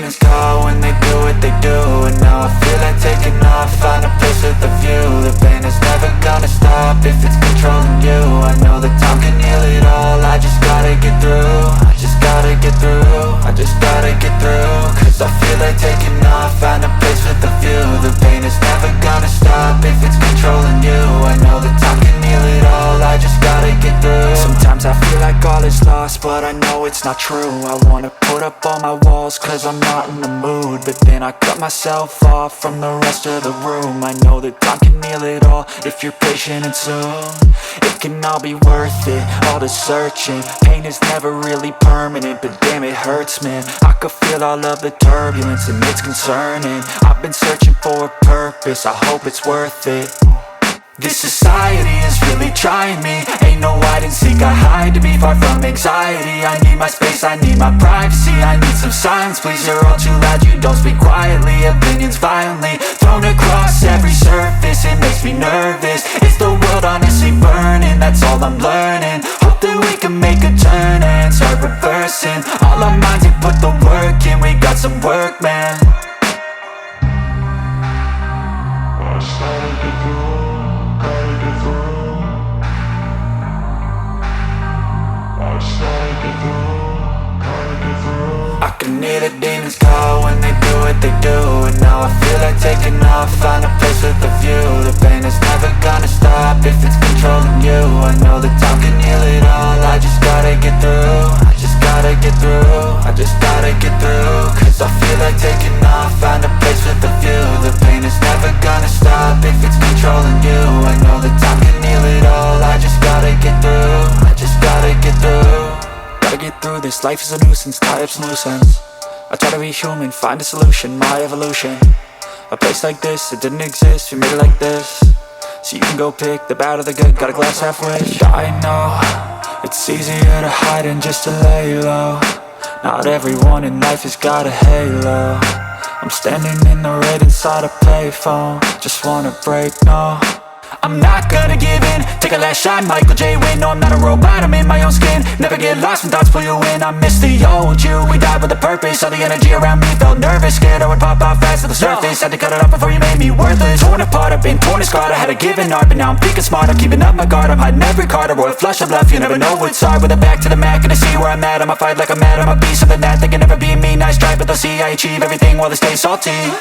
demons call when they do what they do. And now I feel like taking off, find a place with a view. The pain is never gonna stop if it's controlling you. I know that time can heal it all, I just gotta get through. I just gotta get through, I just gotta get through. Cause I feel like taking off, find a place with a view. The pain is never gonna stop if it's controlling you. I know that time can heal it all, I just gotta get through. Sometimes I feel like all is lost, but I know it's not true. I wanna put up all my walls cause I'm not in the mood, but then I cut myself off from the rest of the room. I know that time can heal it all if you're patient and soon. It can all be worth it, all the searching. Pain is never really permanent, but damn it hurts, man. I could feel all of the turbulence and it's concerning. I've been searching for a purpose, I hope it's worth it. This society is really trying me. Ain't no hide and seek, I hide to be far from anxiety. I need my space, I need my privacy. I need some silence, please, you're all too loud. You don't speak quietly, opinions violently thrown across every surface. It makes me nervous, it's the world honestly burning. That's all I'm learning, hope that we can make a turn and start reversing. All our minds, we put the work in, we got some work, man. I can hear the demons call when they do what they do. And now I feel like taking off, find a place with a view. The pain is never gonna stop if it's controlling you. I know that time can heal it all, I just gotta get through. I just gotta get through, I just gotta get through. Cause I feel like taking off, find a place with a view. The pain is never gonna stop if it's controlling you. I know that time can heal it all, I just gotta get through. I just gotta get through. Gotta get through this, life is a nuisance, tie up some loose ends. I try to be human, find a solution, my evolution. A place like this, it didn't exist, we made it like this. So you can go pick the bad or the good, got a glass halfway. I know, it's easier to hide than just to lay low. Not everyone in life has got a halo. I'm standing in the red inside a payphone, just wanna break, no. I'm not gonna give in, take a last shot, Michael J. Win. No, I'm not a robot, I'm in my own skin. Never get lost when thoughts pull you in. I miss the old you, we died with a purpose. All the energy around me felt nervous, scared I would pop off fast to the surface. Had to cut it off before you made me worthless. Torn apart, I've been torn and scarred. I had a given art, but now I'm thinking smart. I'm keeping up my guard, I'm hiding every card. A royal flush of love, you never know what's hard. With a back to the mat, gonna see where I'm at. I'ma fight like I'm mad, I'ma be something that they can never be me. Nice try, but they'll see I achieve everything while they stay salty.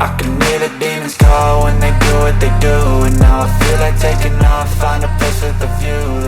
I can hear the demons call when they do what they do. And now I feel like taking off, find a place with a view.